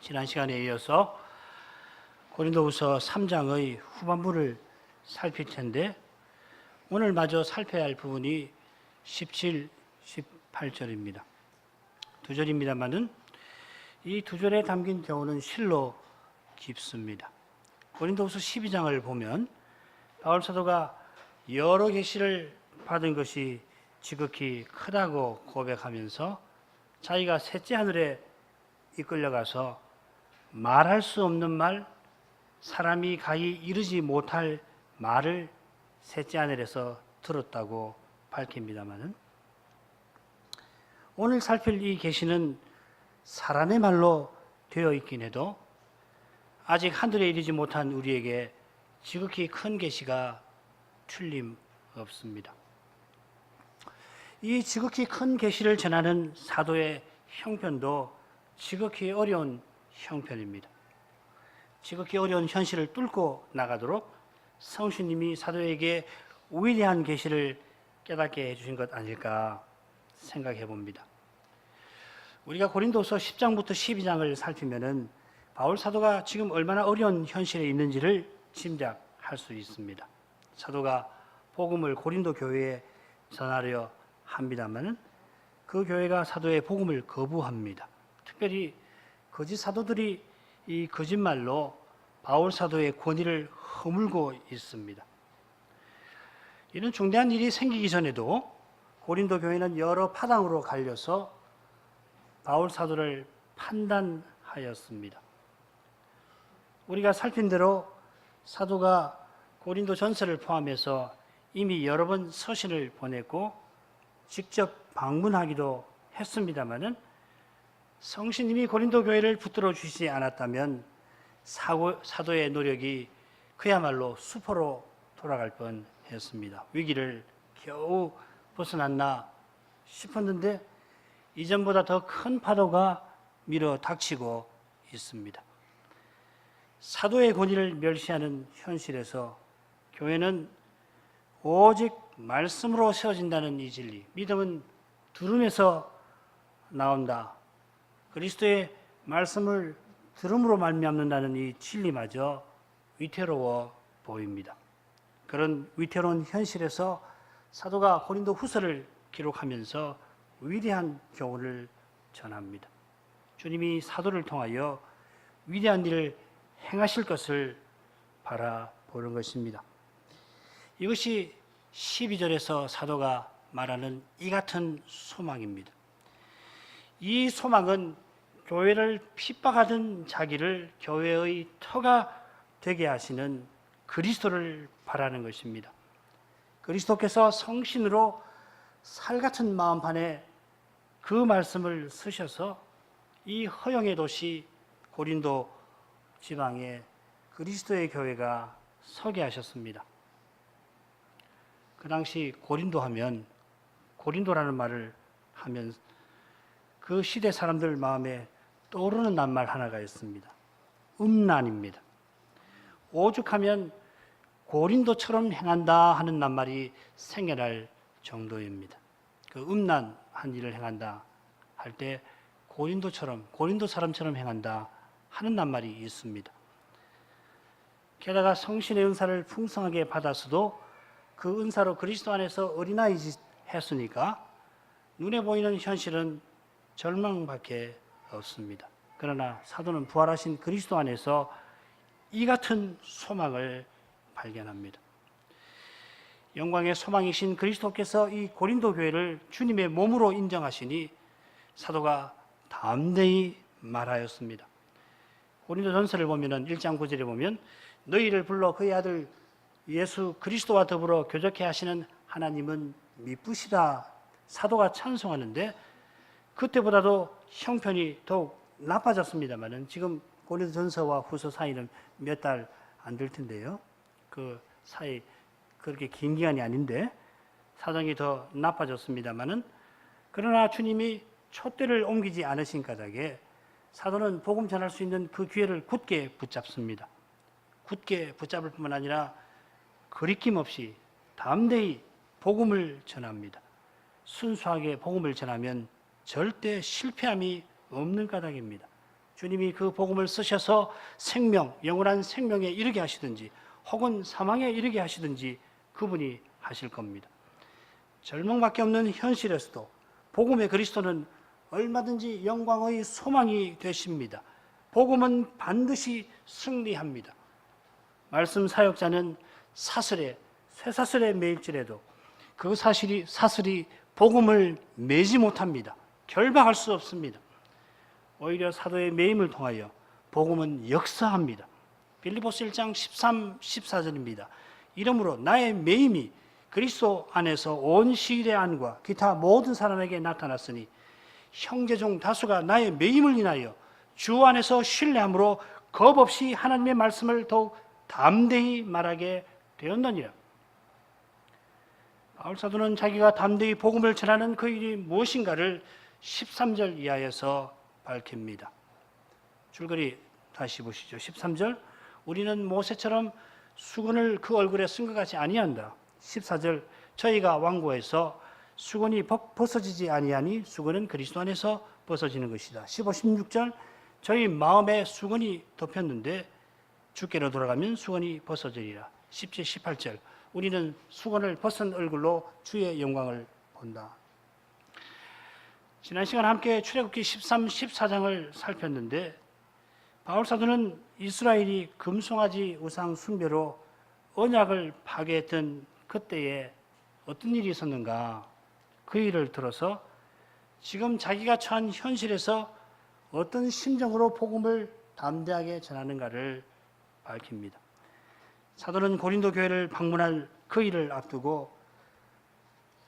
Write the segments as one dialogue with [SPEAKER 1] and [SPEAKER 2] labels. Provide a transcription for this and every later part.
[SPEAKER 1] 지난 시간에 이어서 고린도후서 3장의 후반부를 살필 텐데 오늘 마저 살펴야 할 부분이 17, 18절입니다. 두 절입니다만은 이 두 절에 담긴 교훈은 실로 깊습니다. 고린도후서 12장을 보면 바울 사도가 여러 계시를 받은 것이 지극히 크다고 고백하면서 자기가 셋째 하늘에 이끌려가서 말할 수 없는 말, 사람이 가히 이르지 못할 말을 셋째 하늘에서 들었다고 밝힙니다마는 오늘 살필 이 계시는 사람의 말로 되어 있긴 해도 아직 하늘에 이르지 못한 우리에게 지극히 큰 계시가 틀림없습니다. 이 지극히 큰 계시를 전하는 사도의 형편도 지극히 어려운 형편입니다. 지극히 어려운 현실을 뚫고 나가도록 성신님이 사도에게 위대한 계시를 깨닫게 해주신 것 아닐까 생각해 봅니다. 우리가 고린도서 10장부터 12장을 살피면은 바울 사도가 지금 얼마나 어려운 현실에 있는지를 짐작할 수 있습니다. 사도가 복음을 고린도 교회에 전하려 합니다만은 그 교회가 사도의 복음을 거부합니다. 특별히 거짓 사도들이 이 거짓말로 바울 사도의 권위를 허물고 있습니다. 이런 중대한 일이 생기기 전에도 고린도 교회는 여러 파당으로 갈려서 바울 사도를 판단하였습니다. 우리가 살핀 대로 사도가 고린도 전서를 포함해서 이미 여러 번 서신을 보냈고 직접 방문하기도 했습니다마는 성신님이 고린도 교회를 붙들어 주시지 않았다면 사도의 노력이 그야말로 수포로 돌아갈 뻔했습니다. 위기를 겨우 벗어났나 싶었는데 이전보다 더 큰 파도가 밀어 닥치고 있습니다. 사도의 권위를 멸시하는 현실에서 교회는 오직 말씀으로 세워진다는 이 진리, 믿음은 들음에서 나온다. 그리스도의 말씀을 들음으로 말미암는다는 이 진리마저 위태로워 보입니다. 그런 위태로운 현실에서 사도가 고린도 후서를 기록하면서 위대한 교훈을 전합니다. 주님이 사도를 통하여 위대한 일을 행하실 것을 바라보는 것입니다. 이것이 12절에서 사도가 말하는 이 같은 소망입니다. 이 소망은 교회를 핍박하던 자기를 교회의 터가 되게 하시는 그리스도를 바라는 것입니다. 그리스도께서 성신으로 살 같은 마음판에 그 말씀을 쓰셔서 이 허영의 도시 고린도 지방에 그리스도의 교회가 서게 하셨습니다. 그 당시 고린도 하면, 고린도라는 말을 하면 그 시대 사람들 마음에 떠오르는 낱말 하나가 있습니다. 음란입니다. 오죽하면 고린도처럼 행한다 하는 낱말이 생겨날 정도입니다. 그 음란한 일을 행한다 할 때 고린도처럼, 고린도 사람처럼 행한다 하는 낱말이 있습니다. 게다가 성신의 은사를 풍성하게 받았어도 그 은사로 그리스도 안에서 어린아이 짓 했으니까 눈에 보이는 현실은 절망밖에 없습니다. 그러나 사도는 부활하신 그리스도 안에서 이 같은 소망을 발견합니다. 영광의 소망이신 그리스도께서 이 고린도 교회를 주님의 몸으로 인정하시니 사도가 담대히 말하였습니다. 고린도 전서를 보면 1장 9절에 보면 너희를 불러 그의 아들 예수 그리스도와 더불어 교적해 하시는 하나님은 미쁘시다. 사도가 찬송하는데 그때보다도 형편이 더욱 나빠졌습니다만은 지금 고린도 전서와 후서 사이는 몇 달 안 될 텐데요. 그 사이 그렇게 긴 기간이 아닌데 사정이 더 나빠졌습니다만은 그러나 주님이 촛대를 옮기지 않으신 까닭에 사도는 복음 전할 수 있는 그 기회를 굳게 붙잡습니다. 굳게 붙잡을 뿐만 아니라 거리낌 없이 담대히 복음을 전합니다. 순수하게 복음을 전하면 절대 실패함이 없는 까닭입니다. 주님이 그 복음을 쓰셔서 생명, 영원한 생명에 이르게 하시든지 혹은 사망에 이르게 하시든지 그분이 하실 겁니다. 절망밖에 없는 현실에서도 복음의 그리스도는 얼마든지 영광의 소망이 되십니다. 복음은 반드시 승리합니다. 말씀 사역자는 쇠사슬에 매일지라도 그 사슬이 복음을 매지 못합니다. 결박할 수 없습니다. 오히려 사도의 매임을 통하여 복음은 역사합니다. 빌립보서 1장 13, 14절입니다. 이러므로 나의 매임이 그리스도 안에서 온 시일의 안과 기타 모든 사람에게 나타났으니 형제 중 다수가 나의 매임을 인하여 주 안에서 신뢰함으로 겁 없이 하나님의 말씀을 더욱 담대히 말하게 되었느니라. 바울 사도는 자기가 담대히 복음을 전하는 그 일이 무엇인가를 13절 이하에서 밝힙니다. 줄거리 다시 보시죠. 13절, 우리는 모세처럼 수건을 그 얼굴에 쓴 것 같이 아니한다. 14절, 저희가 완고해서 수건이 벗어지지 아니하니 수건은 그리스도 안에서 벗어지는 것이다. 15, 16절, 저희 마음에 수건이 덮였는데 주께로 돌아가면 수건이 벗어지리라. 17, 18절, 우리는 수건을 벗은 얼굴로 주의 영광을 본다. 지난 시간 함께 출애굽기 13, 14장을 살폈는데 바울 사도는 이스라엘이 금송아지 우상 숭배로 언약을 파괴했던 그때에 어떤 일이 있었는가, 그 일을 들어서 지금 자기가 처한 현실에서 어떤 심정으로 복음을 담대하게 전하는가를 밝힙니다. 사도는 고린도 교회를 방문할 그 일을 앞두고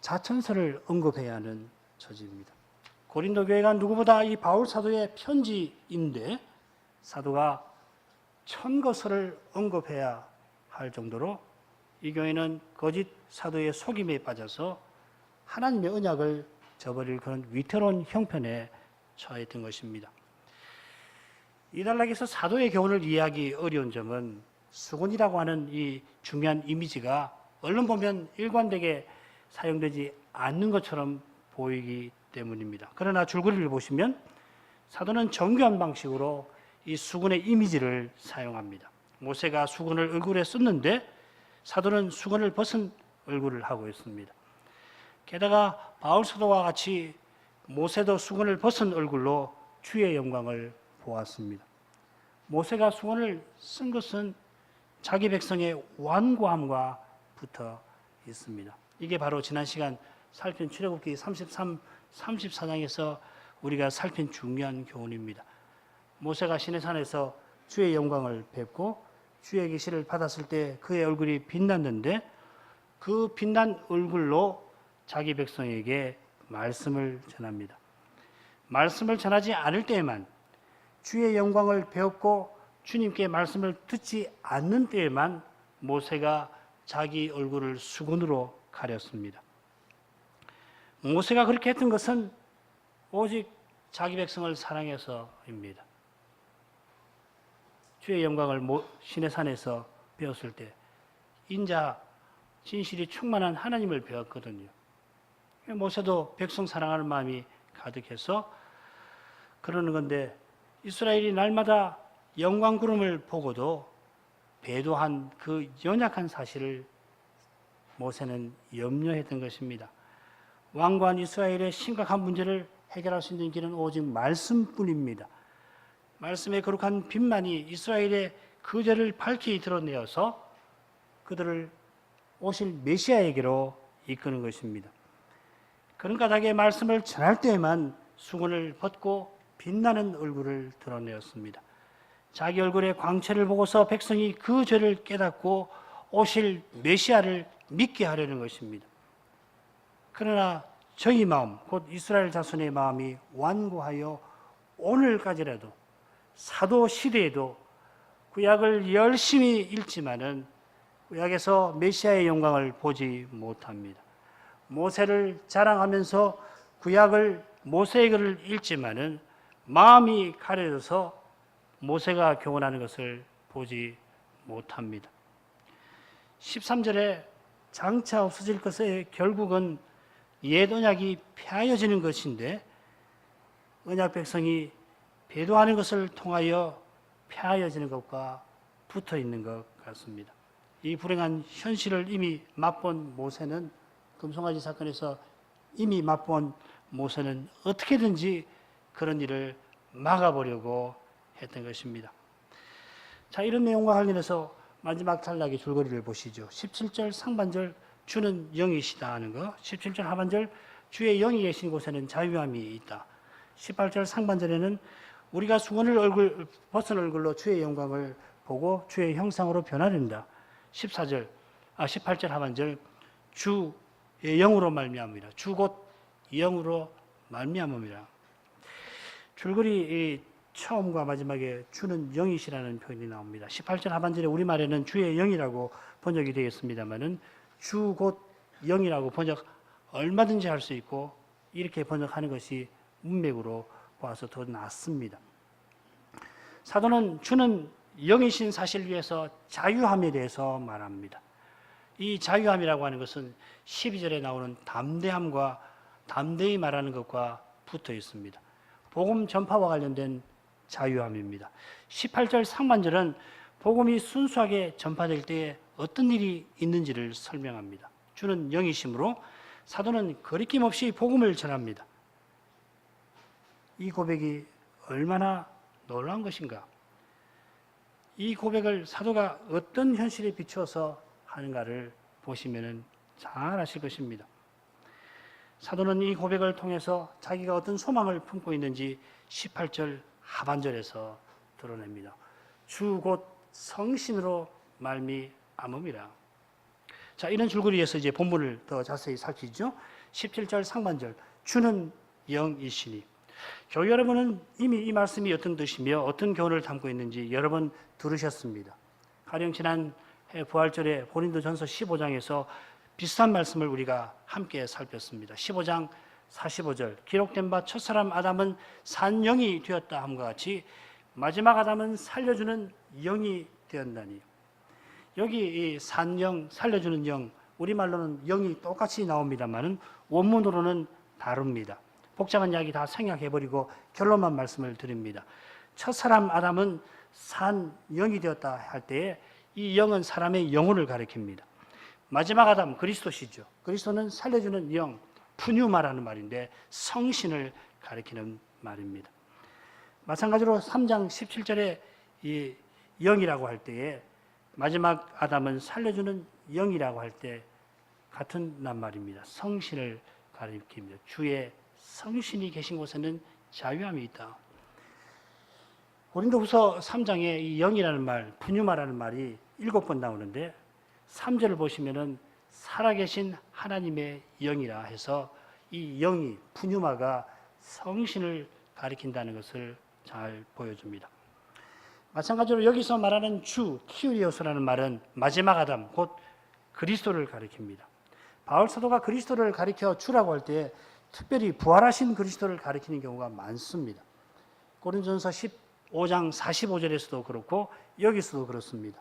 [SPEAKER 1] 자천서를 언급해야 하는 처지입니다. 고린도 교회가 누구보다 이 바울 사도의 편지인데 사도가 천거서를 언급해야 할 정도로 이 교회는 거짓 사도의 속임에 빠져서 하나님의 언약을 저버릴 그런 위태로운 형편에 처했던 것입니다. 이 단락에서 사도의 교훈을 이해하기 어려운 점은 수건이라고 하는 이 중요한 이미지가 얼른 보면 일관되게 사용되지 않는 것처럼 보이기 때문입니다. 그러나 줄거리를 보시면 사도는 정교한 방식으로 이 수건의 이미지를 사용합니다. 모세가 수건을 얼굴에 썼는데 사도는 수건을 벗은 얼굴을 하고 있습니다. 게다가 바울 사도와 같이 모세도 수건을 벗은 얼굴로 주의 영광을 보았습니다. 모세가 수건을 쓴 것은 자기 백성의 완고함과 붙어 있습니다. 이게 바로 지난 시간 살핀 출애굽기 33, 34장에서 우리가 살핀 중요한 교훈입니다. 모세가 시내산에서 주의 영광을 뵙고 주의 계시를 받았을 때 그의 얼굴이 빛났는데 그 빛난 얼굴로 자기 백성에게 말씀을 전합니다. 말씀을 전하지 않을 때에만, 주의 영광을 배웠고 주님께 말씀을 듣지 않는 때에만 모세가 자기 얼굴을 수건으로 가렸습니다. 모세가 그렇게 했던 것은 오직 자기 백성을 사랑해서입니다. 주의 영광을 시내산에서 배웠을 때 인자, 진실이 충만한 하나님을 배웠거든요. 모세도 백성 사랑하는 마음이 가득해서 그러는 건데 이스라엘이 날마다 영광 구름을 보고도 배도한 그 연약한 사실을 모세는 염려했던 것입니다. 완고한 이스라엘의 심각한 문제를 해결할 수 있는 길은 오직 말씀뿐입니다. 말씀의 거룩한 빛만이 이스라엘의 그 죄를 밝히 드러내어서 그들을 오실 메시아에게로 이끄는 것입니다. 그런 까닭에 말씀을 전할 때에만 수건을 벗고 빛나는 얼굴을 드러내었습니다. 자기 얼굴의 광채를 보고서 백성이 그 죄를 깨닫고 오실 메시아를 믿게 하려는 것입니다. 그러나 저희 마음, 곧 이스라엘 자손의 마음이 완고하여 오늘까지라도 사도 시대에도 구약을 열심히 읽지만은 구약에서 메시아의 영광을 보지 못합니다. 모세를 자랑하면서 구약을 모세의 글을 읽지만은 마음이 가려져서 모세가 교훈하는 것을 보지 못합니다. 13절에 장차 없어질 것의 결국은 옛 언약이 폐하여지는 것인데 언약 백성이 배도하는 것을 통하여 폐하여지는 것과 붙어 있는 것 같습니다. 이 불행한 현실을 이미 맛본 모세는 금송아지 사건에서 이미 맛본 모세는 어떻게든지 그런 일을 막아보려고 했던 것입니다. 자, 이런 내용과 관련해서 마지막 단락의 줄거리를 보시죠. 17절 상반절 주는 영이시다 하는 거, 17절 하반절 주의 영이 계신 곳에는 자유함이 있다. 18절 상반절에는 우리가 수건을 벗은 얼굴로 주의 영광을 보고 주의 형상으로 변화된다. 18절 하반절 주의 영으로 말미암음이라. 주 곧 영으로 말미암음이라. 줄거리 처음과 마지막에 주는 영이시라는 표현이 나옵니다. 18절 하반절에 우리말에는 주의 영이라고 번역이 되겠습니다만은 주 곧 영이라고 번역 얼마든지 할 수 있고 이렇게 번역하는 것이 문맥으로 봐서 더 낫습니다. 사도는 주는 영이신 사실 위에서 자유함에 대해서 말합니다. 이 자유함이라고 하는 것은 12절에 나오는 담대함과 담대히 말하는 것과 붙어 있습니다. 복음 전파와 관련된 자유함입니다. 18절 상반절은 복음이 순수하게 전파될 때에 어떤 일이 있는지를 설명합니다. 주는 영이심으로 사도는 거리낌 없이 복음을 전합니다. 이 고백이 얼마나 놀라운 것인가? 이 고백을 사도가 어떤 현실에 비추어서 하는가를 보시면 잘 아실 것입니다. 사도는 이 고백을 통해서 자기가 어떤 소망을 품고 있는지 18절 하반절에서 드러냅니다. 주 곧 성신으로 말미암음이라. 자, 이런 줄거리에서 이제 본문을 더 자세히 살피죠. 17절 상반절 주는 영이시니. 교회 여러분은 이미 이 말씀이 어떤 뜻이며 어떤 교훈을 담고 있는지 여러 번 들으셨습니다. 가령 지난 부활절에 고린도전서 15장에서 비슷한 말씀을 우리가 함께 살폈습니다. 15장 45절 기록된 바 첫사람 아담은 산 영이 되었다 함과 같이 마지막 아담은 살려주는 영이 되었나니. 여기 이 산 영, 살려주는 영, 우리말로는 영이 똑같이 나옵니다만 원문으로는 다릅니다. 복잡한 이야기 다 생략해버리고 결론만 말씀을 드립니다. 첫사람 아담은 산 영이 되었다 할 때에 이 영은 사람의 영혼을 가리킵니다. 마지막 아담 그리스도시죠. 그리스도는 살려주는 영, 푸뉴마라는 말인데 성신을 가리키는 말입니다. 마찬가지로 3장 17절에 이 영이라고 할 때에 마지막 아담은 살려주는 영이라고 할 때 같은 낱말입니다. 성신을 가리킵니다. 주의 성신이 계신 곳에는 자유함이 있다. 고린도후서 3장에 이 영이라는 말, 푸뉴마라는 말이 7번 나오는데 3절을 보시면은 살아계신 하나님의 영이라 해서 이 영이 푸뉴마가 성신을 가리킨다는 것을 잘 보여줍니다. 마찬가지로 여기서 말하는 주, 키우리오스라는 말은 마지막 아담, 곧 그리스도를 가리킵니다. 바울 사도가 그리스도를 가리켜 주라고 할 때 특별히 부활하신 그리스도를 가리키는 경우가 많습니다. 고린도전서 15장 45절에서도 그렇고 여기서도 그렇습니다.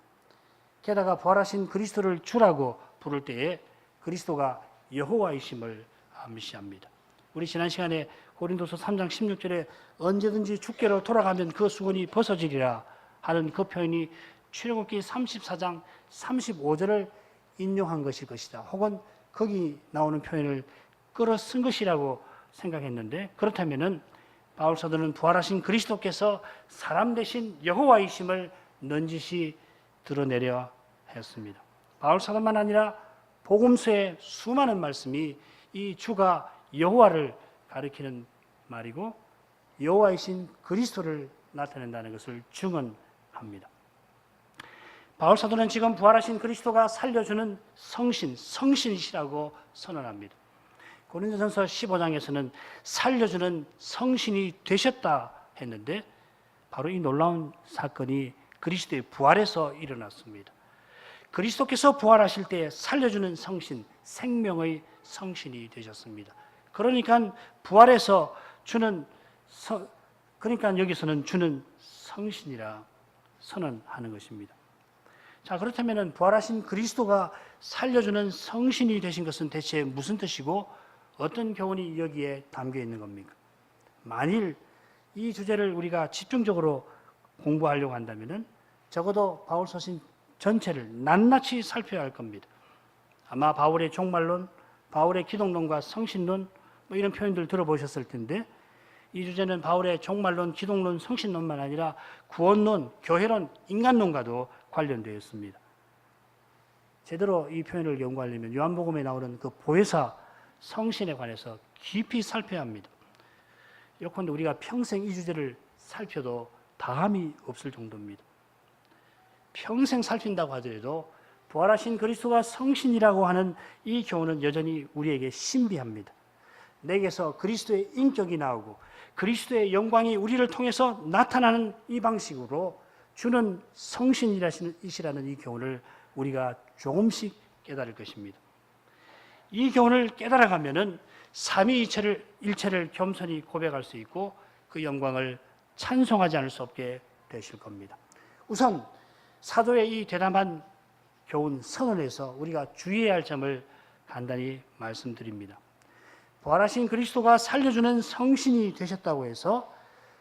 [SPEAKER 1] 게다가 부활하신 그리스도를 주라고 부를 때에 그리스도가 여호와이심을 암시합니다. 우리 지난 시간에 고린도서 3장 16절에 언제든지 주께로 돌아가면 그 수건이 벗어지리라 하는 그 표현이 출애굽기 34장 35절을 인용한 것일 것이다. 혹은 거기 나오는 표현을 끌어쓴 것이라고 생각했는데 그렇다면은 바울 사도는 부활하신 그리스도께서 사람 대신 여호와이심을 넌지시 드러내려 했습니다. 바울 사도만 아니라 복음서의 수많은 말씀이 이 주가 여호와를 가리키는 말이고 여호와이신 그리스도를 나타낸다는 것을 증언합니다. 바울 사도는 지금 부활하신 그리스도가 살려주는 성신이시라고 선언합니다. 고린도전서 15장에서는 살려주는 성신이 되셨다 했는데 바로 이 놀라운 사건이 그리스도의 부활에서 일어났습니다. 그리스도께서 부활하실 때 살려주는 성신, 생명의 성신이 되셨습니다. 그러니까 부활에서 그러니까 여기서는 주는 성신이라 선언하는 것입니다. 자, 그렇다면 부활하신 그리스도가 살려주는 성신이 되신 것은 대체 무슨 뜻이고 어떤 교훈이 여기에 담겨 있는 겁니까? 만일 이 주제를 우리가 집중적으로 공부하려고 한다면은 적어도 바울 서신 전체를 낱낱이 살펴야 할 겁니다. 아마 바울의 종말론, 바울의 기독론과 성신론 뭐 이런 표현들 들어보셨을 텐데 이 주제는 바울의 종말론, 기독론, 성신론만 아니라 구원론, 교회론, 인간론과도 관련되어 있습니다. 제대로 이 표현을 연구하려면 요한복음에 나오는 그 보혜사 성신에 관해서 깊이 살펴야 합니다. 예컨대 우리가 평생 이 주제를 살펴도 다함이 없을 정도입니다. 평생 살핀다고 하더라도 부활하신 그리스도가 성신이라고 하는 이 교훈은 여전히 우리에게 신비합니다. 내게서 그리스도의 인격이 나오고 그리스도의 영광이 우리를 통해서 나타나는 이 방식으로 주는 성신이시라는 이 교훈을 우리가 조금씩 깨달을 것입니다. 이 교훈을 깨달아가면은 삼위일체를 겸손히 고백할 수 있고 그 영광을 찬송하지 않을 수 없게 되실 겁니다. 우선 사도의 이 대담한 교훈 선언에서 우리가 주의해야 할 점을 간단히 말씀드립니다. 부활하신 그리스도가 살려주는 성신이 되셨다고 해서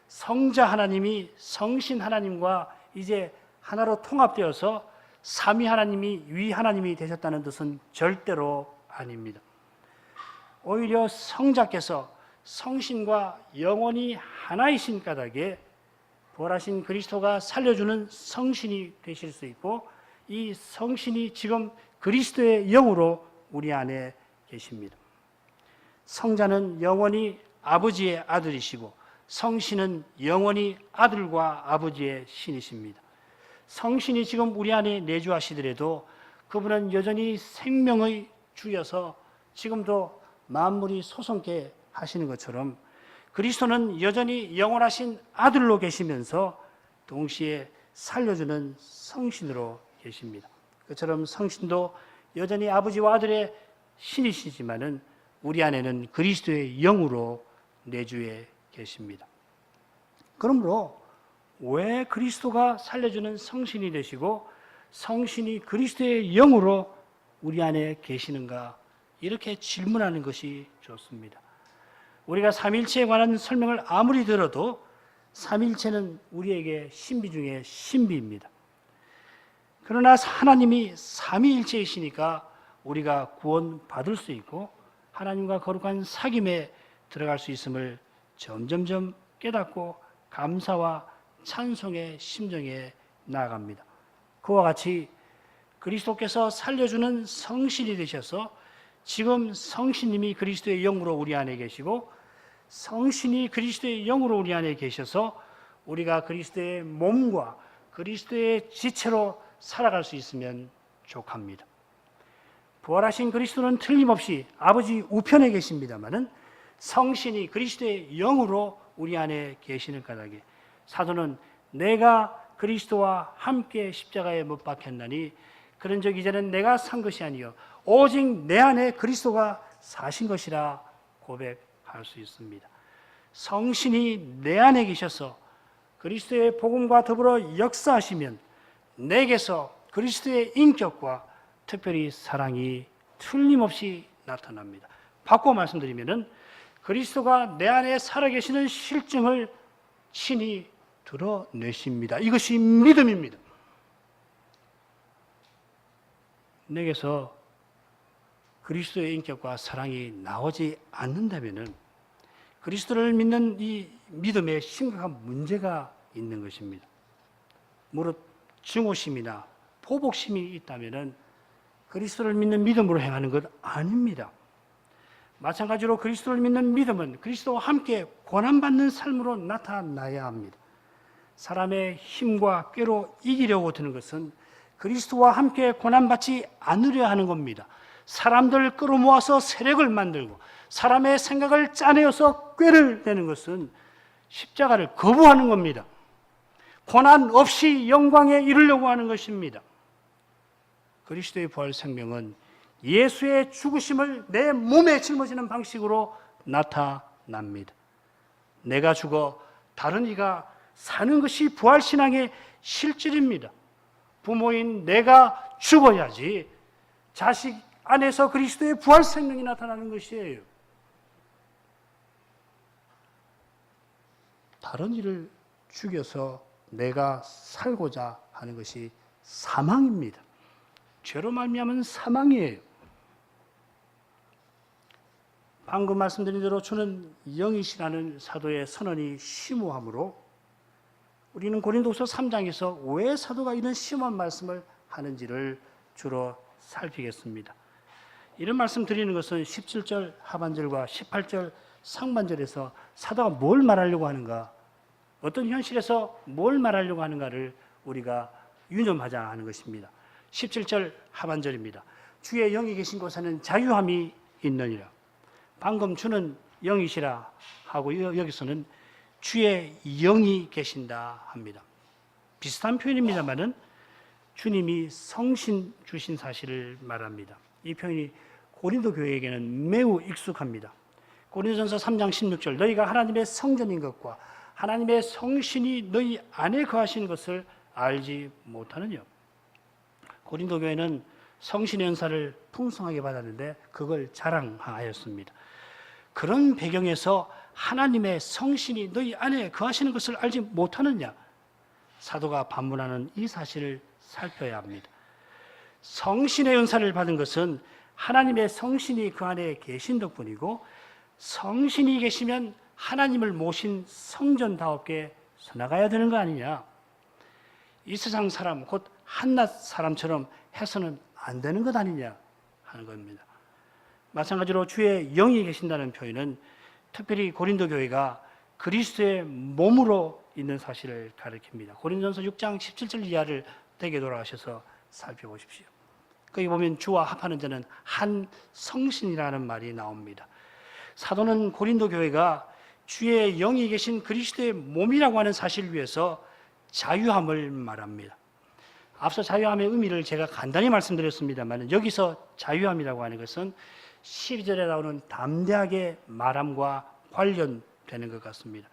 [SPEAKER 1] 성자 하나님이 성신 하나님과 이제 하나로 통합되어서 삼위 하나님이 위 하나님이 되셨다는 뜻은 절대로 아닙니다. 오히려 성자께서 성신과 영원히 하나이신 까닭에 부활하신 그리스도가 살려주는 성신이 되실 수 있고 이 성신이 지금 그리스도의 영으로 우리 안에 계십니다. 성자는 영원히 아버지의 아들이시고 성신은 영원히 아들과 아버지의 신이십니다. 성신이 지금 우리 안에 내주하시더라도 그분은 여전히 생명의 주여서 지금도 만물이 소성케 하시는 것처럼 그리스도는 여전히 영원하신 아들로 계시면서 동시에 살려주는 성신으로 계십니다. 그처럼 성신도 여전히 아버지와 아들의 신이시지만은 우리 안에는 그리스도의 영으로 내주해 계십니다. 그러므로 왜 그리스도가 살려주는 성신이 되시고 성신이 그리스도의 영으로 우리 안에 계시는가 이렇게 질문하는 것이 좋습니다. 우리가 삼일체에 관한 설명을 아무리 들어도 삼일체는 우리에게 신비 중에 신비입니다. 그러나 하나님이 삼위일체이시니까 우리가 구원받을 수 있고 하나님과 거룩한 사귐에 들어갈 수 있음을 점점점 깨닫고 감사와 찬송의 심정에 나아갑니다. 그와 같이 그리스도께서 살려주는 성신이 되셔서 지금 성신님이 그리스도의 영으로 우리 안에 계시고 성신이 그리스도의 영으로 우리 안에 계셔서 우리가 그리스도의 몸과 그리스도의 지체로 살아갈 수 있으면 족합니다. 부활하신 그리스도는 틀림없이 아버지 우편에 계십니다마는 성신이 그리스도의 영으로 우리 안에 계시는 까닭에 사도는 내가 그리스도와 함께 십자가에 못 박혔나니 그런즉 이제는 내가 산 것이 아니요 오직 내 안에 그리스도가 사신 것이라 고백할 수 있습니다. 성신이 내 안에 계셔서 그리스도의 복음과 더불어 역사하시면 내게서 그리스도의 인격과 특별히 사랑이 틀림없이 나타납니다. 바꿔 말씀드리면은 그리스도가 내 안에 살아계시는 실증을 친히 드러내십니다. 이것이 믿음입니다. 내게서 그리스도의 인격과 사랑이 나오지 않는다면은 그리스도를 믿는 이 믿음에 심각한 문제가 있는 것입니다. 무릇 증오심이나 포복심이 있다면은 그리스도를 믿는 믿음으로 행하는 것 아닙니다. 마찬가지로 그리스도를 믿는 믿음은 그리스도와 함께 고난받는 삶으로 나타나야 합니다. 사람의 힘과 꾀로 이기려고 드는 것은 그리스도와 함께 고난받지 않으려 하는 겁니다. 사람들을 끌어모아서 세력을 만들고 사람의 생각을 짜내어서 꾀를 내는 것은 십자가를 거부하는 겁니다. 고난 없이 영광에 이르려고 하는 것입니다. 그리스도의 부활 생명은 예수의 죽으심을 내 몸에 짊어지는 방식으로 나타납니다. 내가 죽어 다른 이가 사는 것이 부활신앙의 실질입니다. 부모인 내가 죽어야지 자식 안에서 그리스도의 부활 생명이 나타나는 것이에요. 다른 이를 죽여서 내가 살고자 하는 것이 사망입니다. 죄로 말미암은 사망이에요. 방금 말씀드린 대로 주는 영이시라는 사도의 선언이 심오하므로 우리는 고린도후서 3장에서 왜 사도가 이런 심오한 말씀을 하는지를 주로 살피겠습니다. 이런 말씀 드리는 것은 17절 하반절과 18절 상반절에서 사도가 뭘 말하려고 하는가, 어떤 현실에서 뭘 말하려고 하는가를 우리가 유념하자 하는 것입니다. 17절 하반절입니다. 주의 영이 계신 곳에는 자유함이 있느니라. 방금 주는 영이시라 하고 여기서는 주의 영이 계신다 합니다. 비슷한 표현입니다만은 주님이 성신 주신 사실을 말합니다. 이 표현이 고린도 교회에게는 매우 익숙합니다. 고린도전서 3장 16절 너희가 하나님의 성전인 것과 하나님의 성신이 너희 안에 거하시는 것을 알지 못하느냐. 고린도 교회는 성신의 은사를 풍성하게 받았는데 그걸 자랑하였습니다. 그런 배경에서 하나님의 성신이 너희 안에 거하시는 것을 알지 못하느냐. 사도가 반문하는 이 사실을 살펴야 합니다. 성신의 은사를 받은 것은 하나님의 성신이 그 안에 계신 덕분이고 성신이 계시면 하나님을 모신 성전다웠게 서나가야 되는 거 아니냐. 이 세상 사람 곧 한낱 사람처럼 해서는 안 되는 것 아니냐 하는 겁니다. 마찬가지로 주의 영이 계신다는 표현은 특별히 고린도 교회가 그리스도의 몸으로 있는 사실을 가리킵니다. 고린도전서 6장 17절 이하를 되게 돌아가셔서 살펴보십시오. 거기 보면 주와 합하는 자는 한 성신이라는 말이 나옵니다. 사도는 고린도 교회가 주의 영이 계신 그리스도의 몸이라고 하는 사실을 위해서 자유함을 말합니다. 앞서 자유함의 의미를 제가 간단히 말씀드렸습니다만 여기서 자유함이라고 하는 것은 12절에 나오는 담대하게 말함과 관련되는 것 같습니다.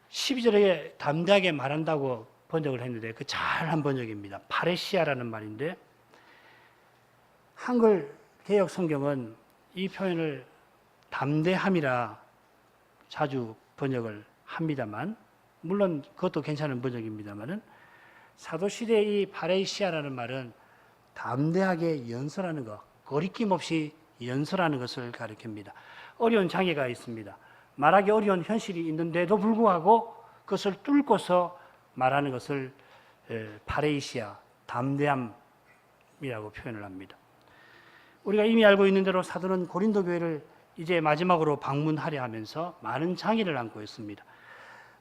[SPEAKER 1] 12절에 담대하게 말한다고 번역을 했는데 그 잘한 번역입니다. 파레시아라는 말인데 한글 개역 성경은 이 표현을 담대함이라 자주 번역을 합니다만 물론 그것도 괜찮은 번역입니다만은 사도 시대의 이 파레시아라는 말은 담대하게 연설하는 것, 거리낌 없이 연설하는 것을 가리킵니다. 어려운 장애가 있습니다. 말하기 어려운 현실이 있는데도 불구하고 그것을 뚫고서 말하는 것을 파레시아, 담대함이라고 표현을 합니다. 우리가 이미 알고 있는 대로 사도는 고린도 교회를 이제 마지막으로 방문하려 하면서 많은 장애를 안고 있습니다.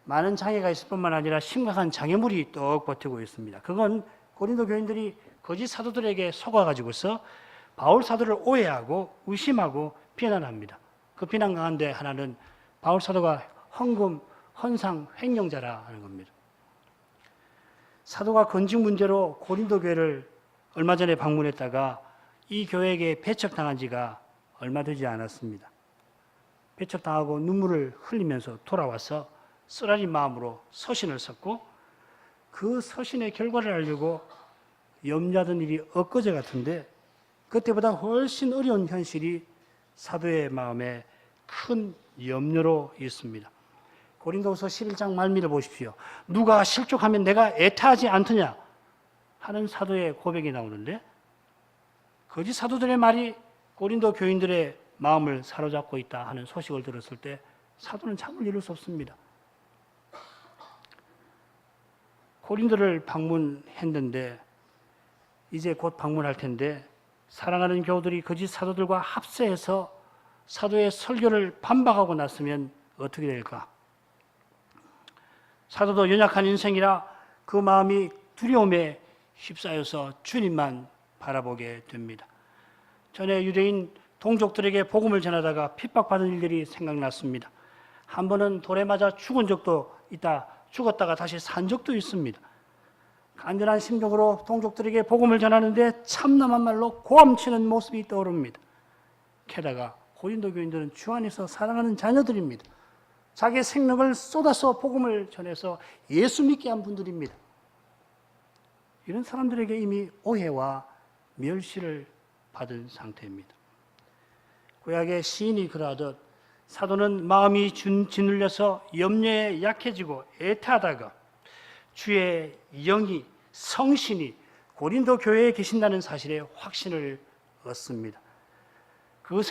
[SPEAKER 1] 많은 장애가 있을 뿐만 아니라 심각한 장애물이 떡 버티고 있습니다. 그건 고린도 교인들이 거짓 사도들에게 속아가지고서 바울 사도를 오해하고 의심하고 비난합니다. 그 비난 가운데 하나는 바울 사도가 헌금, 헌상, 횡령자라 하는 겁니다. 사도가 건직 문제로 고린도 교회를 얼마 전에 방문했다가 이 교회에게 배척당한 지가 얼마 되지 않았습니다. 배척당하고 눈물을 흘리면서 돌아와서 쓰라린 마음으로 서신을 썼고 그 서신의 결과를 알려고 염려하던 일이 엊그제 같은데 그때보다 훨씬 어려운 현실이 사도의 마음에 큰 염려로 있습니다. 고린도후서 11장 말미를 보십시오. 누가 실족하면 내가 애타하지 않더냐 하는 사도의 고백이 나오는데 거짓 사도들의 말이 고린도 교인들의 마음을 사로잡고 있다 하는 소식을 들었을 때 사도는 참을 이룰 수 없습니다. 고린도를 방문했는데 이제 곧 방문할 텐데 사랑하는 교우들이 거짓 사도들과 합세해서 사도의 설교를 반박하고 났으면 어떻게 될까? 사도도 연약한 인생이라 그 마음이 두려움에 휩싸여서 주님만 바라보게 됩니다. 전에 유대인 동족들에게 복음을 전하다가 핍박받은 일들이 생각났습니다. 한 번은 돌에 맞아 죽은 적도 있다. 죽었다가 다시 산 적도 있습니다. 간절한 심정으로 동족들에게 복음을 전하는데 참남한 말로 고함치는 모습이 떠오릅니다. 게다가 고린도 교인들은 주 안에서 사랑하는 자녀들입니다. 자기의 생명을 쏟아서 복음을 전해서 예수 믿게 한 분들입니다. 이런 사람들에게 이미 오해와 멸시를 받은 상태입니다. 구약의 시인이 그러하듯 사도는 마음이 짓눌려서 염려에 약해지고 애타하다가 주의 영이 성신이 고린도 교회에 계신다는 사실에 확신을 얻습니다. 그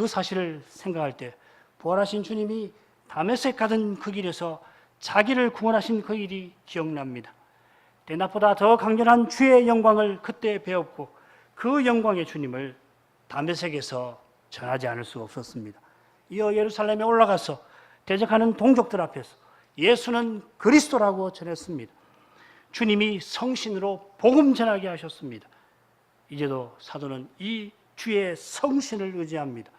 [SPEAKER 1] 사실을 생각할 때 부활하신 주님이 다메섹 가던 그 길에서 자기를 구원하신 그 일이 기억납니다. 대낮보다 더 강렬한 주의 영광을 그때 배웠고 그 영광의 주님을 다메섹에서 전하지 않을 수 없었습니다. 이어 예루살렘에 올라가서 대적하는 동족들 앞에서 예수는 그리스도라고 전했습니다. 주님이 성신으로 복음 전하게 하셨습니다. 이제도 사도는 이 주의 성신을 의지합니다.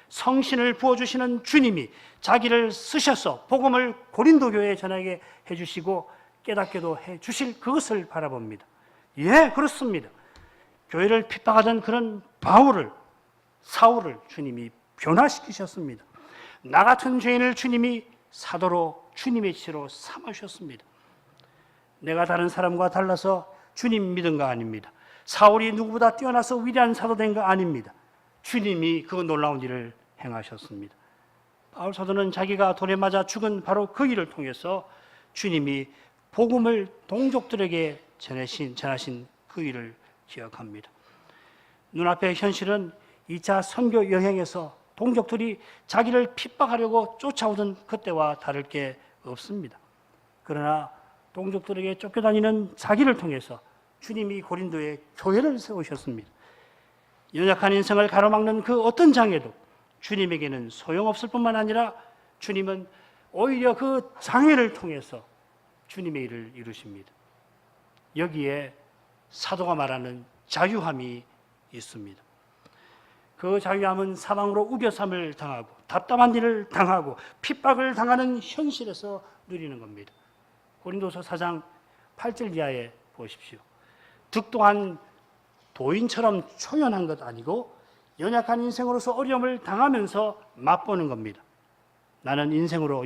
[SPEAKER 1] 성신을 부어주시는 주님이 자기를 쓰셔서 복음을 고린도 교회에 전하게 해주시고 깨닫게도 해주실 그것을 바라봅니다. 예, 그렇습니다. 교회를 핍박하던 그런 사울을 주님이 변화시키셨습니다. 나 같은 죄인을 주님이 사도로 주님의 지체로 삼으셨습니다. 내가 다른 사람과 달라서 주님 믿은 거 아닙니다. 사울이 누구보다 뛰어나서 위대한 사도 된 거 아닙니다. 주님이 그 놀라운 일을 행하셨습니다. 바울 사도는 자기가 돌에 맞아 죽은 바로 그 일을 통해서 주님이 복음을 동족들에게 전하신 그 일을 기억합니다. 눈앞의 현실은 2차 선교 여행에서 동족들이 자기를 핍박하려고 쫓아오던 그때와 다를 게 없습니다. 그러나 동족들에게 쫓겨다니는 자기를 통해서 주님이 고린도에 교회를 세우셨습니다. 연약한 인생을 가로막는 그 어떤 장애도 주님에게는 소용없을 뿐만 아니라 주님은 오히려 그 장애를 통해서 주님의 일을 이루십니다. 여기에 사도가 말하는 자유함이 있습니다. 그 자유함은 사방으로 우겨쌈을 당하고 답답한 일을 당하고 핍박을 당하는 현실에서 누리는 겁니다. 고린도서 4장 8절 이하에 보십시오. 득도한 도인처럼 초연한 것 아니고 연약한 인생으로서 어려움을 당하면서 맛보는 겁니다. 나는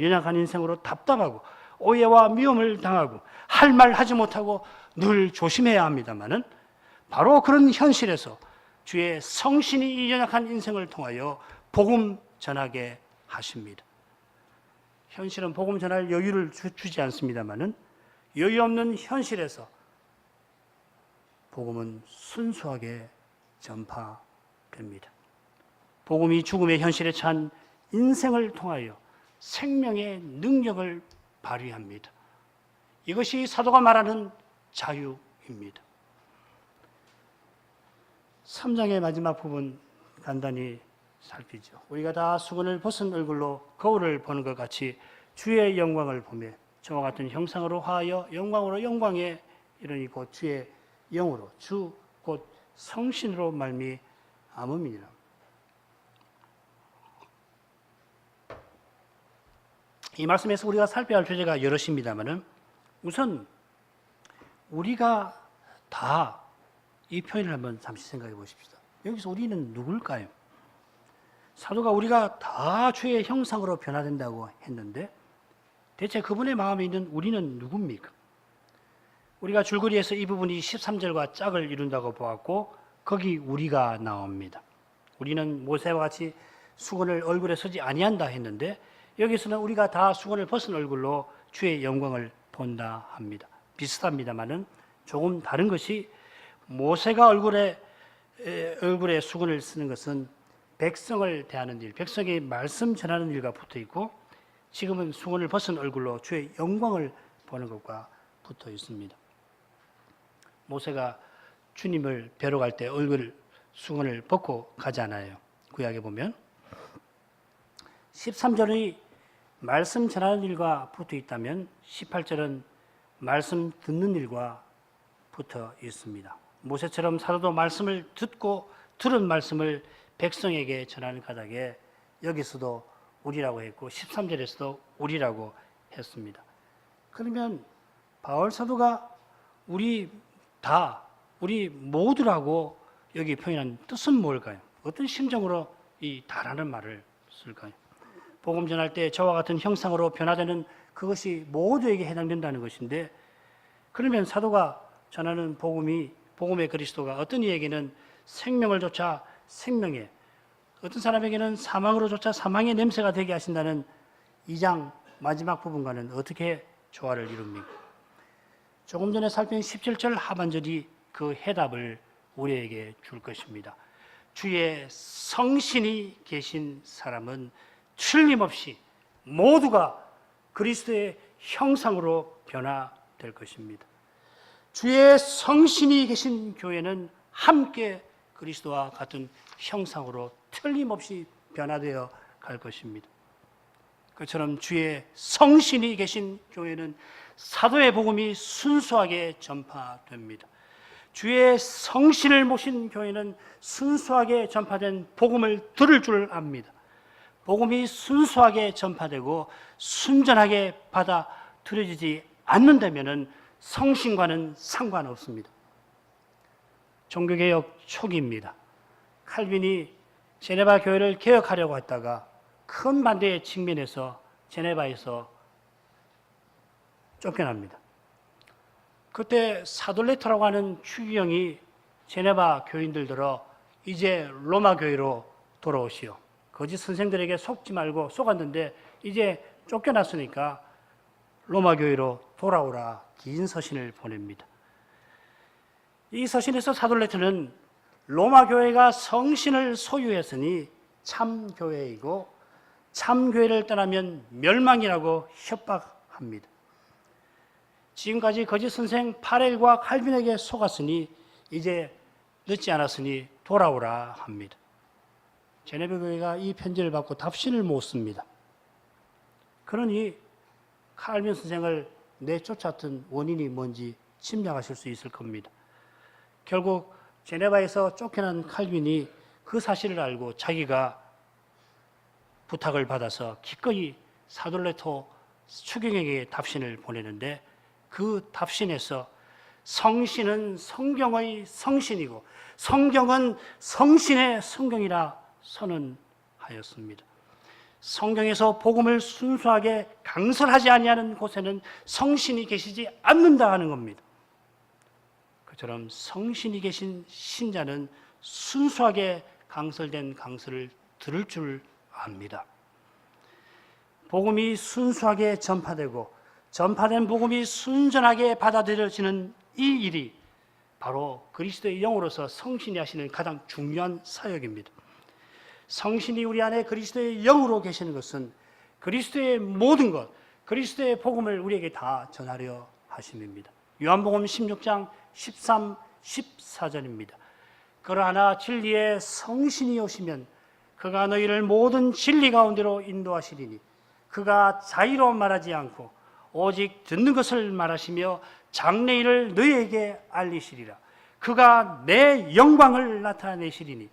[SPEAKER 1] 연약한 인생으로 답답하고 오해와 미움을 당하고 할 말 하지 못하고 늘 조심해야 합니다마는 바로 그런 현실에서 주의 성신이 이 연약한 인생을 통하여 복음 전하게 하십니다. 현실은 복음 전할 여유를 주지 않습니다마는 여유 없는 현실에서 복음은 순수하게 전파됩니다. 복음이 죽음의 현실에 처한 인생을 통하여 생명의 능력을 발휘합니다. 이것이 사도가 말하는 자유입니다. 3장의 마지막 부분 간단히 살피죠. 우리가 다 수건을 벗은 얼굴로 거울을 보는 것 같이 주의 영광을 보며 저와 같은 형상으로 하여 영광으로 영광에 이르니 곧 주의 영으로 주 곧 성신으로 말미암음이니라. 이 말씀에서 우리가 살펴야 할 주제가 여럿입니다만은 우선 우리가 다 이 표현을 한번 잠시 생각해 보십시다. 여기서 우리는 누굴까요? 사도가 우리가 다 주의 형상으로 변화된다고 했는데 대체 그분의 마음에 있는 우리는 누굽니까? 우리가 줄거리에서 이 부분이 13절과 짝을 이룬다고 보았고 거기 우리가 나옵니다. 우리는 모세와 같이 수건을 얼굴에 쓰지 아니한다 했는데 여기서는 우리가 다 수건을 벗은 얼굴로 주의 영광을 본다 합니다. 비슷합니다만은 조금 다른 것이 모세가 얼굴에 수건을 쓰는 것은 백성을 대하는 일, 백성의 말씀 전하는 일과 붙어 있고 지금은 수건을 벗은 얼굴로 주의 영광을 보는 것과 붙어 있습니다. 모세가 주님을 뵈러 갈 때 수건을 벗고 가지 않아요. 구약에 보면 13절이 말씀 전하는 일과 붙어 있다면 18절은 말씀 듣는 일과 붙어 있습니다. 모세처럼 사도도 말씀을 듣고 들은 말씀을 백성에게 전하는 까닭에 여기서도 우리라고 했고 13절에서도 우리라고 했습니다. 그러면 바울 사도가 우리 모두라고 여기 표현한 뜻은 뭘까요? 어떤 심정으로 이 다라는 말을 쓸까요? 복음 전할 때 저와 같은 형상으로 변화되는 그것이 모두에게 해당된다는 것인데 그러면 사도가 전하는 복음의 그리스도가 어떤 이에게는 생명을 쫓아 생명의 어떤 사람에게는 사망으로조차 사망의 냄새가 되게 하신다는 2장 마지막 부분과는 어떻게 조화를 이룹니까? 조금 전에 살핀 17절 하반절이 그 해답을 우리에게 줄 것입니다. 주의 성신이 계신 사람은 틀림없이 모두가 그리스도의 형상으로 변화될 것입니다. 주의 성신이 계신 교회는 함께 그리스도와 같은 형상으로 틀림없이 변화되어 갈 것입니다. 그처럼 주의 성신이 계신 교회는 사도의 복음이 순수하게 전파됩니다. 주의 성신을 모신 교회는 순수하게 전파된 복음을 들을 줄 압니다. 복음이 순수하게 전파되고 순전하게 받아들여지지 않는다면 성신과는 상관없습니다. 종교개혁 초기입니다. 칼빈이 제네바 교회를 개혁하려고 했다가 큰 반대에 직면해서 제네바에서 쫓겨납니다. 그때 사돌레토라고 하는 추기경이 제네바 교인들들어 이제 로마 교회로 돌아오시오. 거짓 선생들에게 속지 말고 속았는데 이제 쫓겨났으니까 로마 교회로 돌아오라 긴 서신을 보냅니다. 이 서신에서 사돌레토는 로마 교회가 성신을 소유했으니 참 교회이고 참 교회를 떠나면 멸망이라고 협박합니다. 지금까지 거짓 선생 파렐과 칼빈에게 속았으니 이제 늦지 않았으니 돌아오라 합니다. 제네바 교회가 이 편지를 받고 답신을 못 씁니다. 그러니 칼빈 선생을 내쫓았던 원인이 뭔지 짐작하실 수 있을 겁니다. 결국 제네바에서 쫓겨난 칼빈이 그 사실을 알고 자기가 부탁을 받아서 기꺼이 사돌레토 추경에게 답신을 보내는데 그 답신에서 성신은 성경의 성신이고 성경은 성신의 성경이라 선언하였습니다. 성경에서 복음을 순수하게 강설하지 아니하는 곳에는 성신이 계시지 않는다 하는 겁니다. 그처럼 성신이 계신 신자는 순수하게 강설된 강설을 들을 줄 압니다. 복음이 순수하게 전파되고 전파된 복음이 순전하게 받아들여지는 이 일이 바로 그리스도의 영으로서 성신이 하시는 가장 중요한 사역입니다. 성신이 우리 안에 그리스도의 영으로 계시는 것은 그리스도의 모든 것, 그리스도의 복음을 우리에게 다 전하려 하심입니다. 요한복음 16장 13, 14절입니다. 그러나 진리의 성신이 오시면 그가 너희를 모든 진리 가운데로 인도하시리니 그가 자의로 말하지 않고 오직 듣는 것을 말하시며 장래일을 너희에게 알리시리라. 그가 내 영광을 나타내시리니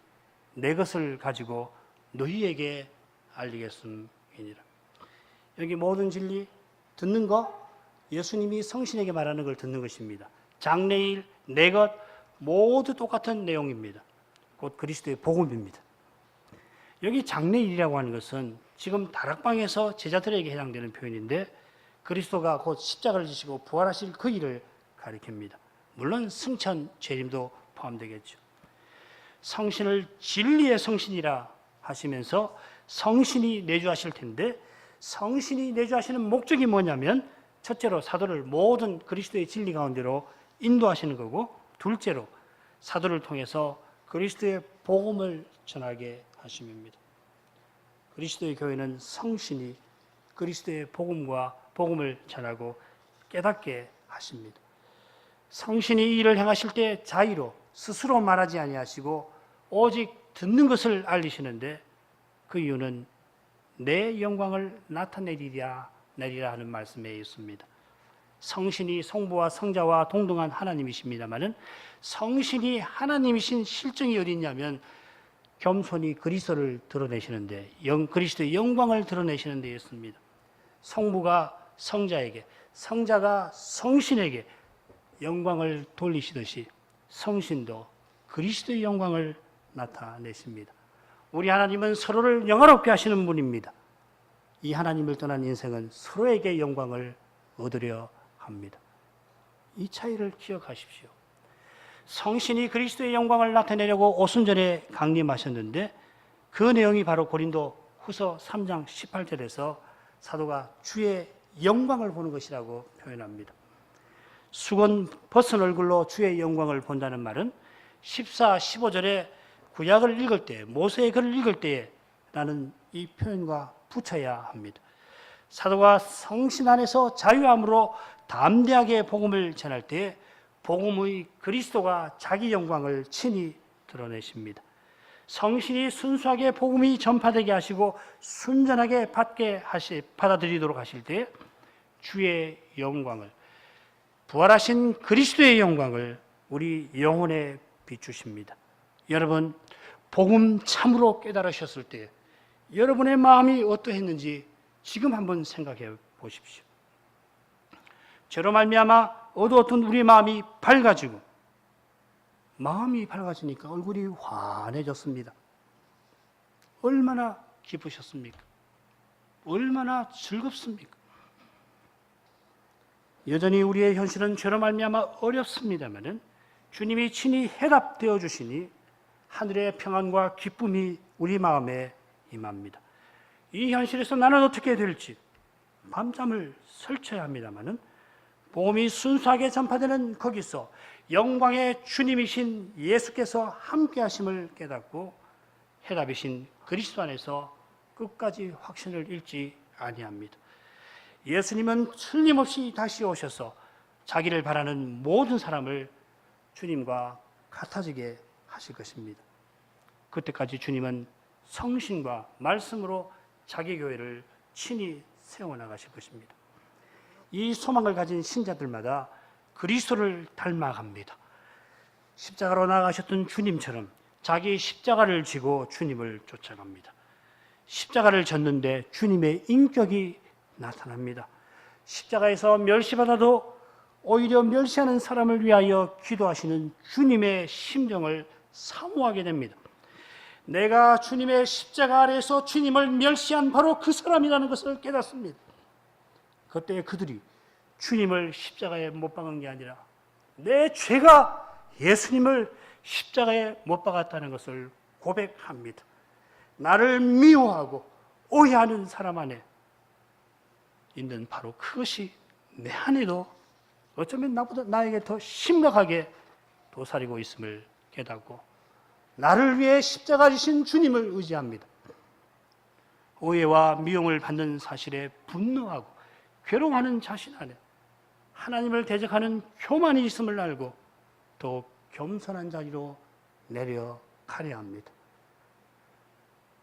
[SPEAKER 1] 내 것을 가지고 너희에게 알리겠음이니라. 여기 모든 진리 듣는 거 예수님이 성신에게 말하는 걸 듣는 것입니다. 장래일, 내 것 모두 똑같은 내용입니다. 곧 그리스도의 복음입니다. 여기 장래일이라고 하는 것은 지금 다락방에서 제자들에게 해당되는 표현인데 그리스도가 곧 십자가를 지시고 부활하실 그 일을 가리킵니다. 물론 승천, 재림도 포함되겠죠. 성신을 진리의 성신이라 하시면서 성신이 내주하실 텐데 성신이 내주하시는 목적이 뭐냐면 첫째로 사도를 모든 그리스도의 진리 가운데로 인도하시는 거고 둘째로 사도를 통해서 그리스도의 복음을 전하게 하심입니다. 그리스도의 교회는 성신이 그리스도의 복음을 전하고 깨닫게 하십니다. 성신이 이 일을 행하실 때 자의로 스스로 말하지 아니하시고 오직 듣는 것을 알리시는데 그 이유는 내 영광을 나타내리라 하는 말씀에 있습니다. 성신이 성부와 성자와 동등한 하나님이십니다마는 성신이 하나님이신 실정이 어디 있냐면 겸손히 그리스도를 드러내시는데 그리스도의 영광을 드러내시는 데 있습니다. 성부가 성자에게 성자가 성신에게 영광을 돌리시듯이 성신도 그리스도의 영광을 나타내십니다. 우리 하나님은 서로를 영화롭게 하시는 분입니다. 이 하나님을 떠난 인생은 서로에게 영광을 얻으려 합니다. 이 차이를 기억하십시오. 성신이 그리스도의 영광을 나타내려고 오순절에 강림하셨는데 그 내용이 바로 고린도 후서 3장 18절에서 사도가 주의 영광을 보는 것이라고 표현합니다. 수건 벗은 얼굴로 주의 영광을 본다는 말은 14, 15절에 구약을 읽을 때, 모세의 글을 읽을 때에 라는 이 표현과 붙여야 합니다. 사도가 성신 안에서 자유함으로 담대하게 복음을 전할 때 복음의 그리스도가 자기 영광을 친히 드러내십니다. 성신이 순수하게 복음이 전파되게 하시고 순전하게 받아들이도록 하실 때 주의 영광을, 부활하신 그리스도의 영광을 우리 영혼에 비추십니다. 여러분, 복음 참으로 깨달으셨을 때 여러분의 마음이 어떠했는지 지금 한번 생각해 보십시오. 저로 말미암아 어두웠던 우리 마음이 밝아지고, 마음이 밝아지니까 얼굴이 환해졌습니다. 얼마나 기쁘셨습니까? 얼마나 즐겁습니까? 여전히 우리의 현실은 저로 말미암아 어렵습니다마는 주님이 친히 해답되어 주시니 하늘의 평안과 기쁨이 우리 마음에 임합니다. 이 현실에서 나는 어떻게 될지 밤잠을 설쳐야 합니다마는 복음이 순수하게 전파되는 거기서 영광의 주님이신 예수께서 함께 하심을 깨닫고 해답이신 그리스도 안에서 끝까지 확신을 잃지 아니합니다. 예수님은 틀림없이 다시 오셔서 자기를 바라는 모든 사람을 주님과 같아지게 하실 것입니다. 그때까지 주님은 성신과 말씀으로 자기 교회를 친히 세워나가실 것입니다. 이 소망을 가진 신자들마다 그리스도를 닮아갑니다. 십자가로 나아가셨던 주님처럼 자기 십자가를 지고 주님을 쫓아갑니다. 십자가를 졌는데 주님의 인격이 나타납니다. 십자가에서 멸시받아도 오히려 멸시하는 사람을 위하여 기도하시는 주님의 심정을 사모하게 됩니다. 내가 주님의 십자가 아래에서 주님을 멸시한 바로 그 사람이라는 것을 깨닫습니다. 그때 그들이 주님을 십자가에 못 박은 게 아니라 내 죄가 예수님을 십자가에 못 박았다는 것을 고백합니다. 나를 미워하고 오해하는 사람 안에 있는 바로 그것이 내 안에도 어쩌면 나에게 더 심각하게 도사리고 있음을 깨닫고 나를 위해 십자가 지신 주님을 의지합니다. 오해와 미움을 받는 사실에 분노하고 괴로워하는 자신 안에 하나님을 대적하는 교만이 있음을 알고 더욱 겸손한 자리로 내려가려 합니다.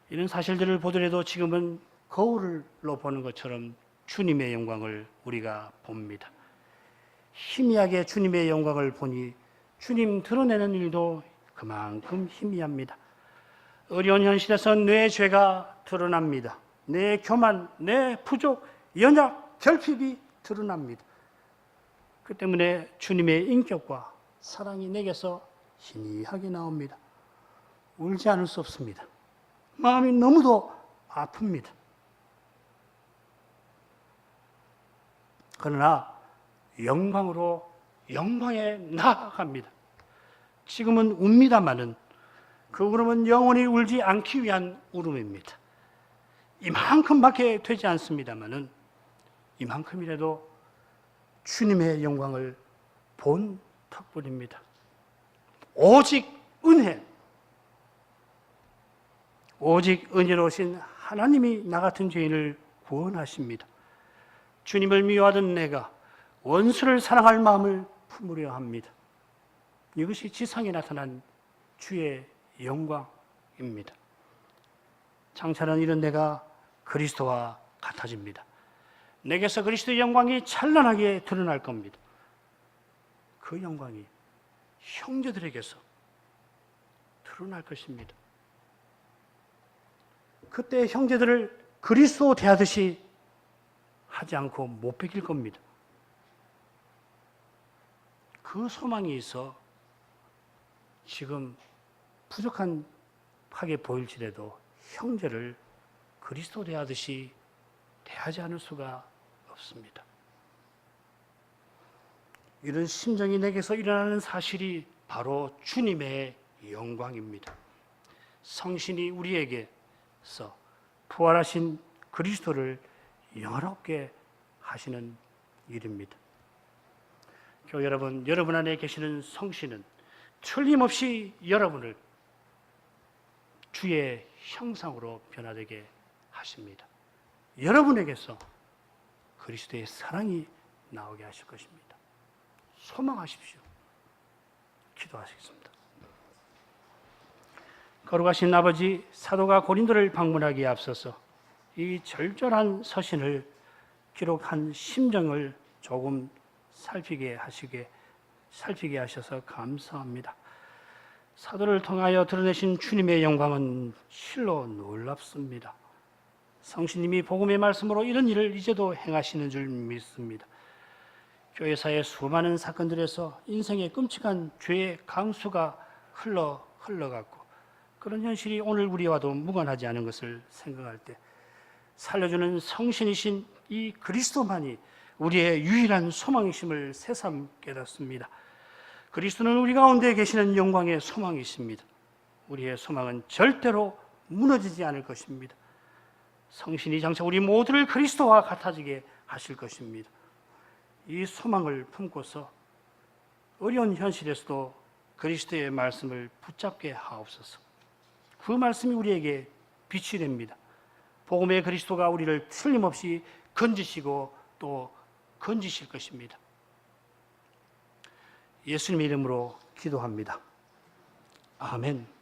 [SPEAKER 1] 이런 사실들을 보더라도 지금은 거울로 보는 것처럼 주님의 영광을 우리가 봅니다. 희미하게 주님의 영광을 보니 주님 드러내는 일도 그만큼 희미합니다. 어려운 현실에서 내 죄가 드러납니다. 내 교만, 내 부족, 연약, 결핍이 드러납니다. 그 때문에 주님의 인격과 사랑이 내게서 희미하게 나옵니다. 울지 않을 수 없습니다. 마음이 너무도 아픕니다. 그러나 영광으로 영광에 나아갑니다. 지금은 웁니다마는 그 울음은 영원히 울지 않기 위한 울음입니다. 이만큼밖에 되지 않습니다마는 이만큼이라도 주님의 영광을 본 덕분입니다. 오직 은혜, 오직 은혜로우신 하나님이 나 같은 죄인을 구원하십니다. 주님을 미워하던 내가 원수를 사랑할 마음을 품으려 합니다. 이것이 지상에 나타난 주의 영광입니다. 장차는 이런 내가 그리스도와 같아집니다. 내게서 그리스도의 영광이 찬란하게 드러날 겁니다. 그 영광이 형제들에게서 드러날 것입니다. 그때 형제들을 그리스도 대하듯이 하지 않고 못 베길 겁니다. 그 소망이 있어 지금 부족하게 보일지라도 형제를 그리스도 대하듯이 대하지 않을 수가 없습니다. 이런 심정이 내게서 일어나는 사실이 바로 주님의 영광입니다. 성신이 우리에게 부활하신 그리스도를 영화롭게 하시는 일입니다. 교회 여러분, 여러분 안에 계시는 성신은 틀림없이 여러분을 주의 형상으로 변화되게 하십니다. 여러분에게서 그리스도의 사랑이 나오게 하실 것입니다. 소망하십시오. 기도하시겠습니다. 거룩하신 아버지, 사도가 고린도를 방문하기에 앞서서 이 절절한 서신을 기록한 심정을 조금 살피게 하셔서 감사합니다. 사도를 통하여 드러내신 주님의 영광은 실로 놀랍습니다. 성신님이 복음의 말씀으로 이런 일을 이제도 행하시는 줄 믿습니다. 교회사의 수많은 사건들에서 인생의 끔찍한 죄의 강수가 흘러갔고 그런 현실이 오늘 우리와도 무관하지 않은 것을 생각할 때 살려주는 성신이신 이 그리스도만이 우리의 유일한 소망이심을 새삼 깨닫습니다. 그리스도는 우리 가운데 계시는 영광의 소망이십니다. 우리의 소망은 절대로 무너지지 않을 것입니다. 성신이 장차 우리 모두를 그리스도와 같아지게 하실 것입니다. 이 소망을 품고서 어려운 현실에서도 그리스도의 말씀을 붙잡게 하옵소서. 그 말씀이 우리에게 빛이 됩니다. 복음의 그리스도가 우리를 틀림없이 건지시고 또 건지실 것입니다. 예수님의 이름으로 기도합니다. 아멘.